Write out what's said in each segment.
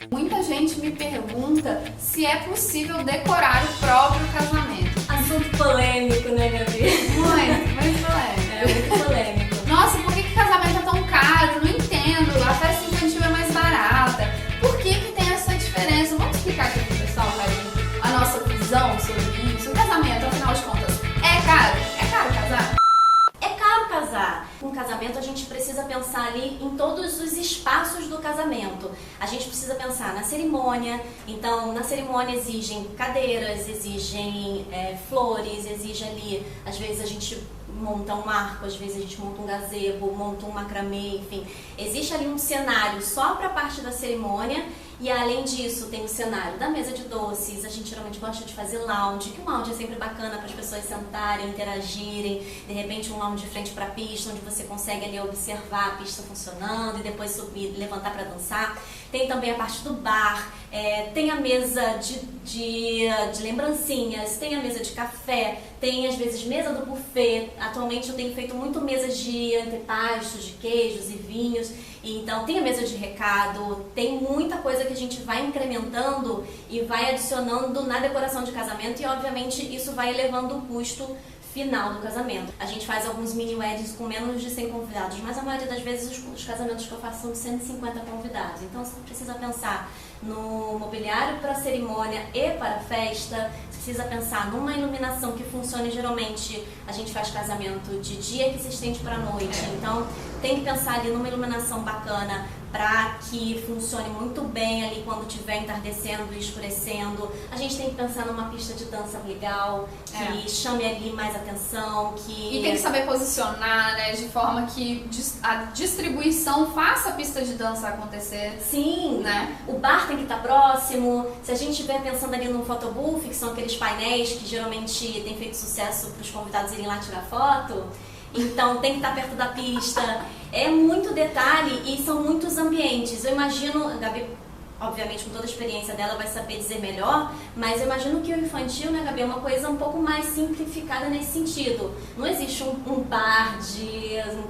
Muita gente me pergunta se é possível decorar o próprio casamento. Assunto polêmico, né, Gabi? Muito polêmico. É muito polêmico. Nossa, por que casamento é tão caro? Não entendo. A festa infantil é mais barata. Por que tem essa diferença? Vamos explicar aqui pro pessoal, Karine, a nossa visão sobre isso. O casamento, afinal de contas, é caro? É caro casar? É caro casar. Com casamento a gente precisa pensar ali em todos os espaços do casamento. A gente precisa pensar na cerimônia. Então, na cerimônia exigem cadeiras, exigem flores, exige ali, às vezes a gente monta um arco, às vezes a gente monta um gazebo, monta um macramê, enfim. Existe ali um cenário só para a parte da cerimônia. E além disso, tem o cenário da mesa de doces. A gente geralmente gosta de fazer lounge, que o lounge é sempre bacana para as pessoas sentarem, interagirem. De repente, um lounge de frente para a pista, onde você consegue ali observar a pista funcionando e depois subir, levantar para dançar. Tem também a parte do bar, tem a mesa de lembrancinhas, tem a mesa de café, tem às vezes mesa do buffet. Atualmente eu tenho feito muito mesas de antepastos, de queijos e vinhos. Então tem a mesa de recado, tem muita coisa que a gente vai incrementando e vai adicionando na decoração de casamento e obviamente isso vai elevando o custo final do casamento. A gente faz alguns mini weddings com menos de 100 convidados, mas a maioria das vezes os casamentos que eu faço são de 150 convidados. Então você precisa pensar no mobiliário para a cerimônia e para a festa. Você precisa pensar numa iluminação que funcione. Geralmente a gente faz casamento de dia que se estende para a noite, então tem que pensar ali numa iluminação bacana para que funcione muito bem ali quando estiver entardecendo e escurecendo. A gente tem que pensar numa pista de dança legal, que chame ali mais atenção, E tem que saber posicionar, né, de forma que a distribuição faça a pista de dança acontecer. Sim, né? O bar tem que estar próximo. Se a gente estiver pensando ali no photobooth, que são aqueles painéis que geralmente tem feito sucesso para os convidados irem lá tirar foto, então tem que estar perto da pista. É muito detalhe e são muitos ambientes. Eu imagino, a Gabi, obviamente com toda a experiência dela vai saber dizer melhor, mas eu imagino que o infantil, né, Gabi, é uma coisa um pouco mais simplificada nesse sentido. Não existe um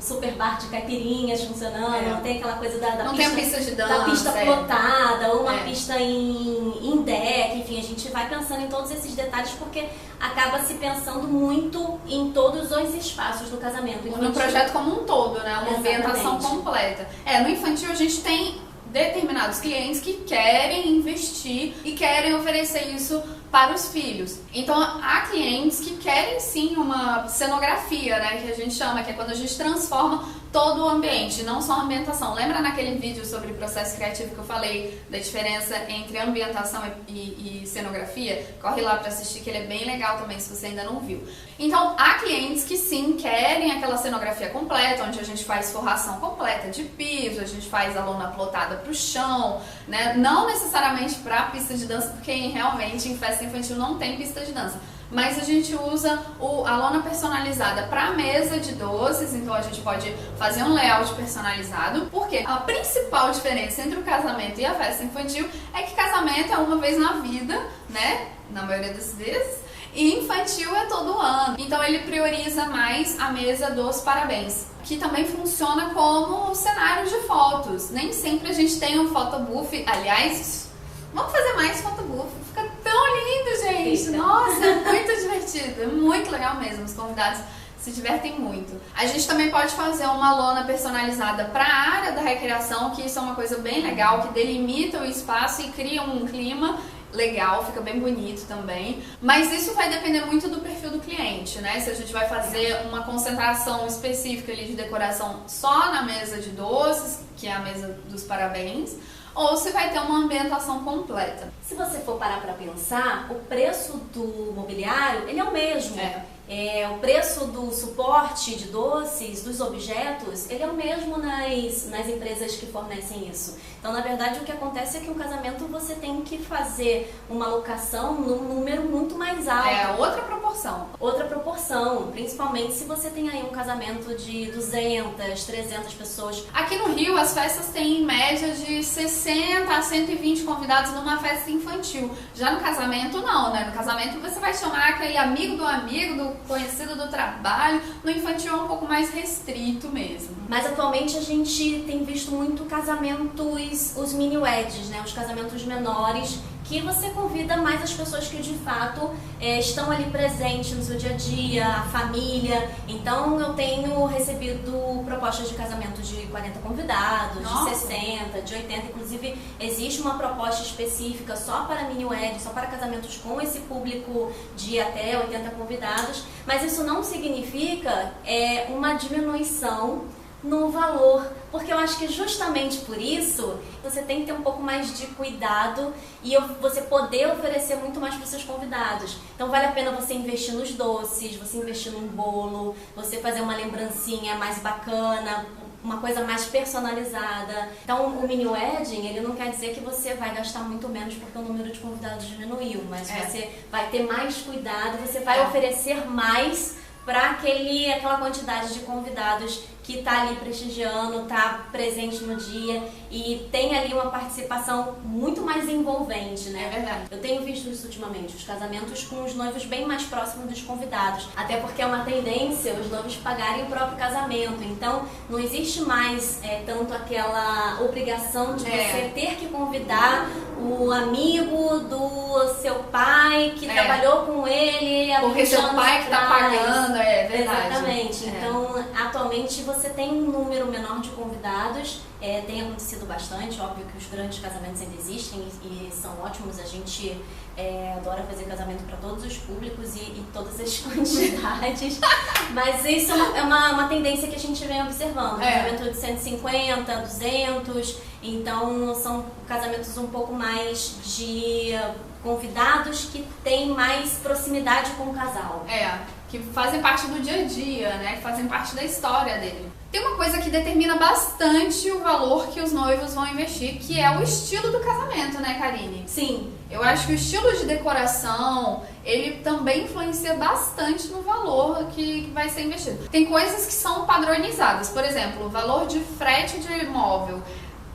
super bar de caipirinhas funcionando, não tem aquela coisa da não pista, tem pista de dança, da pista plotada, ou uma pista em deck, enfim, a gente vai pensando em todos esses detalhes porque acaba se pensando muito em todos os espaços do casamento. No projeto como um todo, né, uma ambientação completa. No infantil a gente tem determinados clientes que querem investir e querem oferecer isso para os filhos. Então há clientes que querem sim uma cenografia, né, que a gente chama, que é quando a gente transforma todo o ambiente, não só a ambientação. Lembra naquele vídeo sobre processo criativo que eu falei da diferença entre ambientação e cenografia? Corre lá para assistir que ele é bem legal também, se você ainda não viu. Então há clientes que sim querem aquela cenografia completa, onde a gente faz forração completa de piso, a gente faz a lona plotada para o chão, né? Não necessariamente para a pista de dança, porque realmente em festa infantil não tem pista de dança. Mas a gente usa a lona personalizada para a mesa de doces, então a gente pode fazer um layout personalizado, porque a principal diferença entre o casamento e a festa infantil é que casamento é uma vez na vida, né, na maioria das vezes, e infantil é todo ano. Então ele prioriza mais a mesa dos parabéns, que também funciona como cenário de fotos. Nem sempre a gente tem um photobooth, aliás, vamos fazer mais photobooth, fica tão lindo, gente! Nossa, é muito divertido, é muito legal mesmo, os convidados se divertem muito. A gente também pode fazer uma lona personalizada para a área da recreação, que isso é uma coisa bem legal, que delimita o espaço e cria um clima legal, fica bem bonito também. Mas isso vai depender muito do perfil do cliente, né? Se a gente vai fazer uma concentração específica ali de decoração só na mesa de doces, que é a mesa dos parabéns, ou se vai ter uma ambientação completa. Se você for parar para pensar, o preço do mobiliário, ele é o mesmo. O preço do suporte de doces, dos objetos, ele é o mesmo nas empresas que fornecem isso. Então, na verdade, o que acontece é que o casamento você tem que fazer uma alocação num número muito mais alto. É outra proporção. Outra proporção, principalmente se você tem aí um casamento de 200, 300 pessoas. Aqui no Rio, as festas têm em média de 60 a 120 convidados numa festa infantil. Já no casamento, não, né? No casamento você vai chamar aquele amigo do conhecido do trabalho. No infantil é um pouco mais restrito mesmo. Mas atualmente a gente tem visto muito casamentos, os mini weddings, né? Os casamentos menores, que você convida mais as pessoas que de fato estão ali presentes no seu dia a dia, a família. Então eu tenho recebido propostas de casamento de 40 convidados, Nossa. de 60, de 80. Inclusive existe uma proposta específica só para mini wedding, só para casamentos com esse público de até 80 convidados. Mas isso não significa uma diminuição no valor, porque eu acho que justamente por isso você tem que ter um pouco mais de cuidado e você poder oferecer muito mais para os seus convidados. Então vale a pena você investir nos doces, você investir num bolo, você fazer uma lembrancinha mais bacana, uma coisa mais personalizada. Então o mini wedding, ele não quer dizer que você vai gastar muito menos porque o número de convidados diminuiu, mas você vai ter mais cuidado, você vai oferecer mais para aquela quantidade de convidados que está ali prestigiando, está presente no dia e tem ali uma participação muito mais envolvente, né? É verdade. Eu tenho visto isso ultimamente, os casamentos com os noivos bem mais próximos dos convidados, até porque é uma tendência os noivos pagarem o próprio casamento, então não existe mais tanto aquela obrigação de você ter que convidar o amigo do seu pai que trabalhou com ele há porque seu pai que tá pagando, é verdade. Exatamente. Então, atualmente você tem um número menor de convidados, tem acontecido bastante, óbvio que os grandes casamentos ainda existem e são ótimos, a gente adora fazer casamento para todos os públicos e todas as quantidades, mas isso é uma tendência que a gente vem observando, casamento de 150, 200, então são casamentos um pouco mais de convidados que têm mais proximidade com o casal. Que fazem parte do dia a dia, né? Que fazem parte da história dele. Tem uma coisa que determina bastante o valor que os noivos vão investir, que é o estilo do casamento, né, Karine? Sim. Eu acho que o estilo de decoração, ele também influencia bastante no valor que vai ser investido. Tem coisas que são padronizadas, por exemplo, o valor de frete de imóvel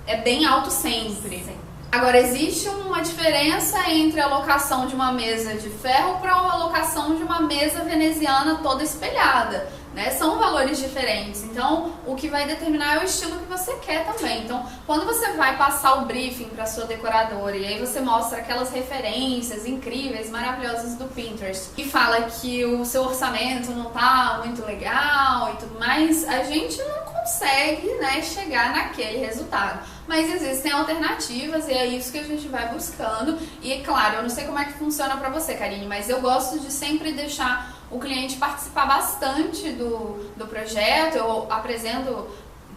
é bem alto sempre. Sim. Agora, existe uma diferença entre a locação de uma mesa de ferro para a locação de uma mesa veneziana toda espelhada, né? São valores diferentes, então o que vai determinar é o estilo que você quer também. Então, quando você vai passar o briefing para sua decoradora e aí você mostra aquelas referências incríveis, maravilhosas do Pinterest e fala que o seu orçamento não tá muito legal e tudo mais, a gente não consegue, né, chegar naquele resultado. Mas existem alternativas e é isso que a gente vai buscando. E claro, eu não sei como é que funciona pra você, Karine, mas eu gosto de sempre deixar o cliente participar bastante do projeto. Eu apresento o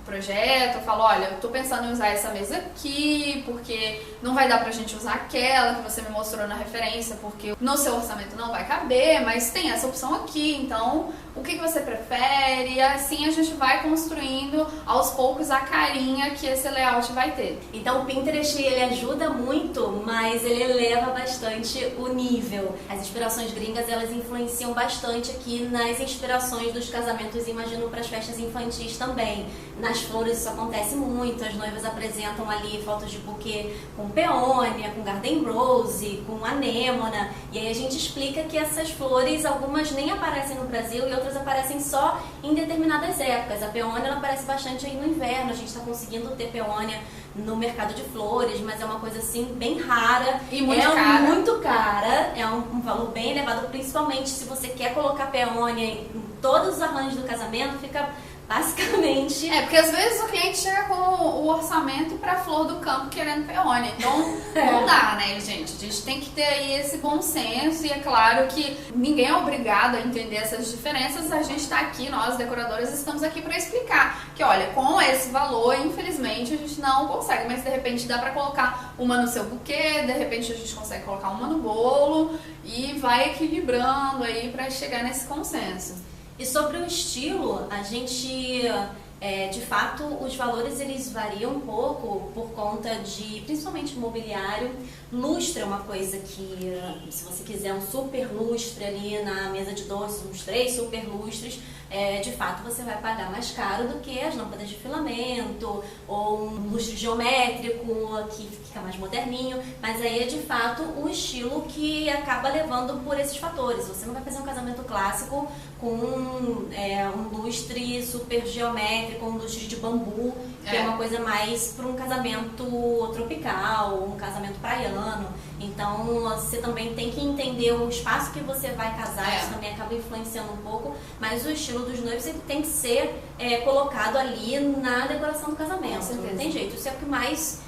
projeto, eu falo, olha, eu tô pensando em usar essa mesa aqui, porque não vai dar pra gente usar aquela que você me mostrou na referência, porque no seu orçamento não vai caber, mas tem essa opção aqui, então o que você prefere? E assim a gente vai construindo aos poucos a carinha que esse layout vai ter. Então o Pinterest, ele ajuda muito, mas ele eleva bastante o nível. As inspirações gringas, elas influenciam bastante aqui nas inspirações dos casamentos, imagino para as festas infantis também. Nas flores isso acontece muito, as noivas apresentam ali fotos de buquê com peônia, com garden rose, com anêmona, e aí a gente explica que essas flores, algumas nem aparecem no Brasil e outras aparecem só em determinadas épocas. A peônia, ela aparece bastante aí no inverno, a gente está conseguindo ter peônia no mercado de flores, mas é uma coisa assim bem rara e muito cara, é um valor bem elevado, principalmente se você quer colocar peônia em todos os arranjos do casamento, fica basicamente... porque às vezes o cliente chega com o orçamento pra flor do campo querendo peônia, então não dá, né, gente? A gente tem que ter aí esse bom senso e é claro que ninguém é obrigado a entender essas diferenças, a gente tá aqui, nós decoradoras estamos aqui pra explicar que, olha, com esse valor, infelizmente, a gente não consegue, mas de repente dá pra colocar uma no seu buquê, de repente a gente consegue colocar uma no bolo e vai equilibrando aí pra chegar nesse consenso. E sobre o estilo, a gente, de fato, os valores eles variam um pouco por conta de, principalmente, mobiliário. Lustre é uma coisa que, se você quiser um super lustre ali na mesa de doces, uns 3 super lustres, de fato você vai pagar mais caro do que as lâmpadas de filamento ou um lustre geométrico que fica mais moderninho, mas aí é de fato o estilo que acaba levando por esses fatores. Você não vai fazer um casamento clássico com um lustre super geométrico, um lustre de bambu, que é uma coisa mais para um casamento tropical, um casamento praiano. Então você também tem que entender o espaço que você vai casar, isso também acaba influenciando um pouco, mas o estilo dos noivos ele tem que ser colocado ali na decoração do casamento. Não tem jeito, isso é o que mais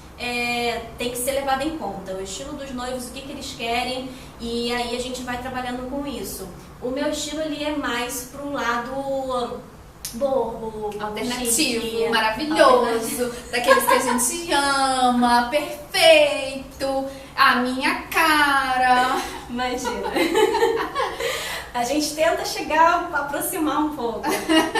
tem que ser levado em conta, o estilo dos noivos, o que eles querem, e aí a gente vai trabalhando com isso. O meu estilo ele é mais para um lado boho, alternativo, maravilhoso, daqueles que a gente ama, perfeito, a minha cara. Imagina. A gente tenta aproximar um pouco,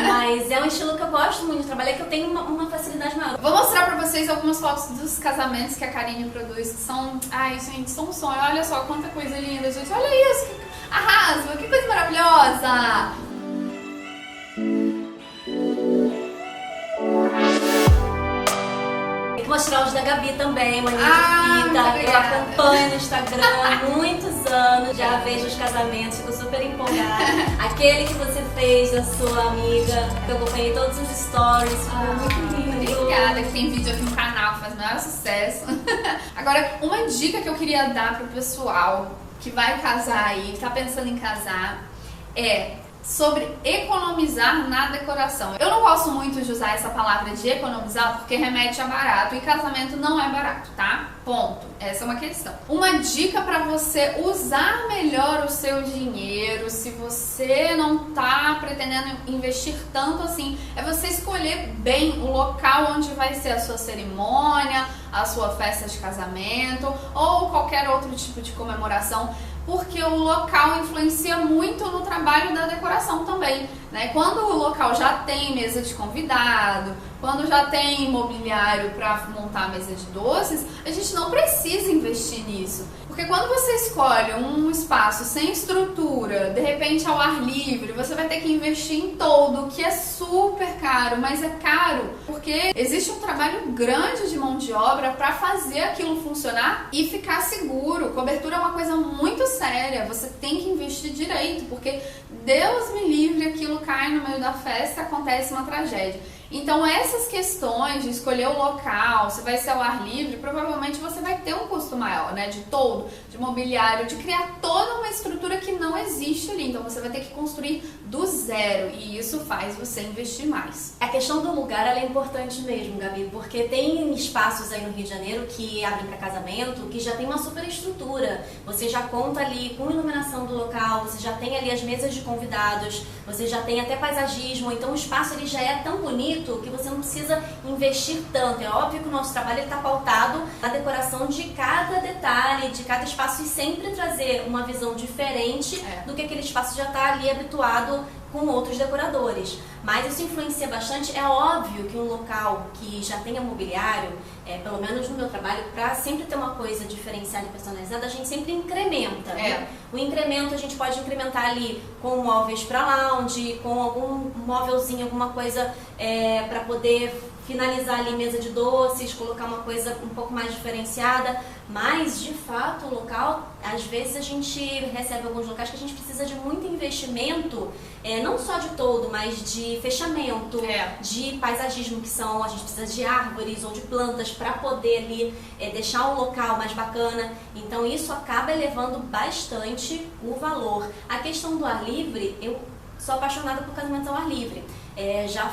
mas é um estilo que eu gosto muito de trabalhar, que eu tenho uma facilidade maior. Vou mostrar pra vocês algumas fotos dos casamentos que a Karine produz, que são, ai gente, são um sonho. Olha só quanta coisa linda, gente, olha isso, arrasa, que coisa maravilhosa. Vou mostrar os da Gabi também, mania de fita. Eu acompanho no Instagram há muitos anos, já vejo os casamentos, fico super empolgada. Aquele que você fez da sua amiga, que eu acompanhei todos os stories, ficou muito lindo. Obrigada, que tem vídeo aqui no canal que faz o maior sucesso. Agora, uma dica que eu queria dar pro pessoal que vai casar aí, que tá pensando em casar, é sobre economizar na decoração. Eu não gosto muito de usar essa palavra de economizar porque remete a barato e casamento não é barato, tá? Ponto. Essa é uma questão. Uma dica para você usar melhor o seu dinheiro, se você não tá pretendendo investir tanto assim, é você escolher bem o local onde vai ser a sua cerimônia, a sua festa de casamento ou qualquer outro tipo de comemoração, porque o local influencia muito no trabalho da decoração também, né? Quando o local já tem mesa de convidado, quando já tem mobiliário para montar a mesa de doces, a gente não precisa investir nisso. Porque quando você escolhe um espaço sem estrutura, de repente ao ar livre, você vai ter que investir em toldo, que é super caro, mas é caro porque existe um trabalho grande de mão de obra para fazer aquilo funcionar e ficar seguro. Cobertura é uma coisa muito séria, você tem que investir direito, porque Deus me livre, aquilo cai no meio da festa, acontece uma tragédia. Então essas questões de escolher o local, se vai ser ao ar livre, provavelmente você vai ter um custo maior, né? De toldo, de mobiliário, de criar toda uma estrutura que não existe ali. Então você vai ter que construir do zero e isso faz você investir mais. A questão do lugar ela é importante mesmo, Gabi, porque tem espaços aí no Rio de Janeiro que abrem para casamento, que já tem uma super estrutura. Você já conta ali com iluminação do local, você já tem ali as mesas de convidados, você já tem até paisagismo, então o espaço ele já é tão bonito que você não precisa investir tanto. É óbvio que o nosso trabalho está pautado na decoração de cada detalhe, de cada espaço e sempre trazer uma visão diferente do que aquele espaço já está ali habituado com outros decoradores. Mas isso influencia bastante. É óbvio que um local que já tenha mobiliário, pelo menos no meu trabalho, para sempre ter uma coisa diferenciada e personalizada, a gente sempre incrementa. Né? O incremento a gente pode incrementar ali com móveis para lounge, com algum móvelzinho, alguma coisa para poder finalizar ali mesa de doces, colocar uma coisa um pouco mais diferenciada, mas de fato o local, às vezes a gente recebe alguns locais que a gente precisa de muito investimento, não só de toldo, mas de fechamento, de paisagismo, que são, a gente precisa de árvores ou de plantas para poder ali deixar o local mais bacana, então isso acaba elevando bastante o valor. A questão do ar livre, eu sou apaixonada por casamentos ao ar livre, já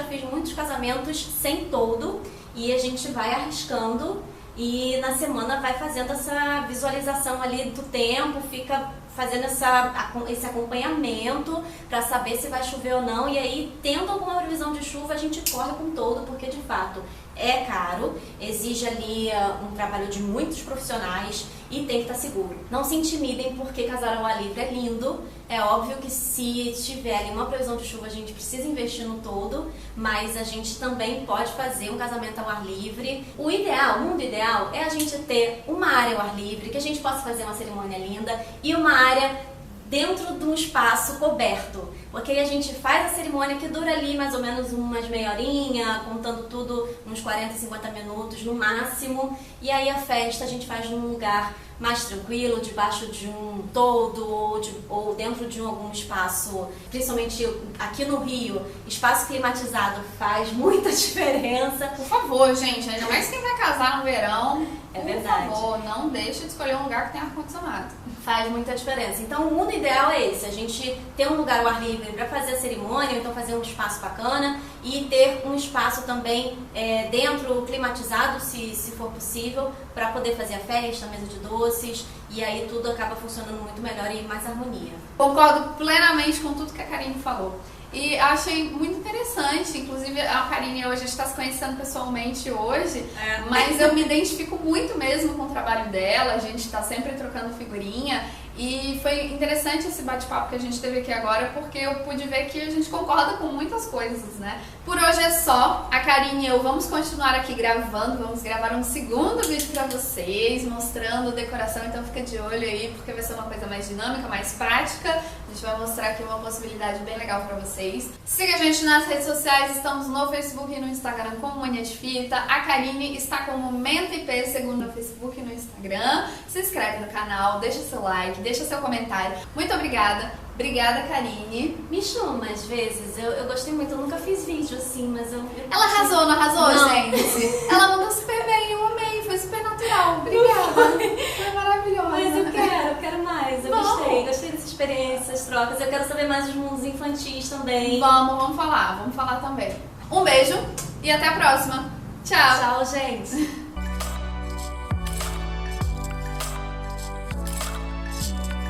fiz muitos casamentos sem toldo e a gente vai arriscando e na semana vai fazendo essa visualização ali do tempo, fica fazendo esse acompanhamento para saber se vai chover ou não, e aí tendo alguma previsão de chuva a gente corre com toldo, porque de fato é caro, exige ali um trabalho de muitos profissionais e tem que estar seguro. Não se intimidem porque casar ao ar livre é lindo, é óbvio que se tiver ali uma previsão de chuva a gente precisa investir no toldo, mas a gente também pode fazer um casamento ao ar livre. O mundo ideal é a gente ter uma área ao ar livre, que a gente possa fazer uma cerimônia linda e uma área dentro de um espaço coberto. Porque aí a gente faz a cerimônia que dura ali mais ou menos umas meia horinha, contando tudo uns 40, 50 minutos no máximo. E aí a festa a gente faz num lugar mais tranquilo, debaixo de um toldo ou dentro de algum espaço, principalmente aqui no Rio, espaço climatizado faz muita diferença. Por favor, gente, ainda mais quem vai casar no verão, verdade. Por favor, não deixe de escolher um lugar que tenha ar-condicionado. Faz muita diferença. Então o mundo ideal é esse, a gente ter um lugar ao ar livre para fazer a cerimônia, ou então fazer um espaço bacana e ter um espaço também dentro, climatizado, se for possível, para poder fazer a festa, a mesa de doces, e aí tudo acaba funcionando muito melhor e mais harmonia. Concordo plenamente com tudo que a Karine falou. E achei muito interessante, inclusive a Karine hoje está se conhecendo pessoalmente hoje, mas eu me identifico muito mesmo com o trabalho dela, a gente está sempre trocando figurinha e foi interessante esse bate-papo que a gente teve aqui agora porque eu pude ver que a gente concorda com muitas coisas, né? Por hoje é só, a Karine e eu vamos continuar aqui gravando, vamos gravar um segundo vídeo pra vocês, mostrando decoração, então fica de olho aí porque vai ser uma coisa mais dinâmica, mais prática. A gente vai mostrar aqui uma possibilidade bem legal pra vocês. Siga a gente nas redes sociais, estamos no Facebook e no Instagram como Mania de Fita. A Karine está como Menta IP, segundo no Facebook e no Instagram. Se inscreve no canal, deixa seu like, deixa seu comentário. Muito obrigada. Obrigada, Karine. Me chama às vezes, eu gostei muito, eu nunca fiz vídeo assim, mas eu Ela arrasou, não arrasou, não. gente? Ela mandou super bem, eu amei, foi super natural. Obrigada. Foi maravilhosa. Mas eu quero mais, eu gostei dessa experiência, essas trocas, eu quero saber mais dos mundos infantis também. Vamos falar também. Um beijo e até a próxima. Tchau. Tchau, gente.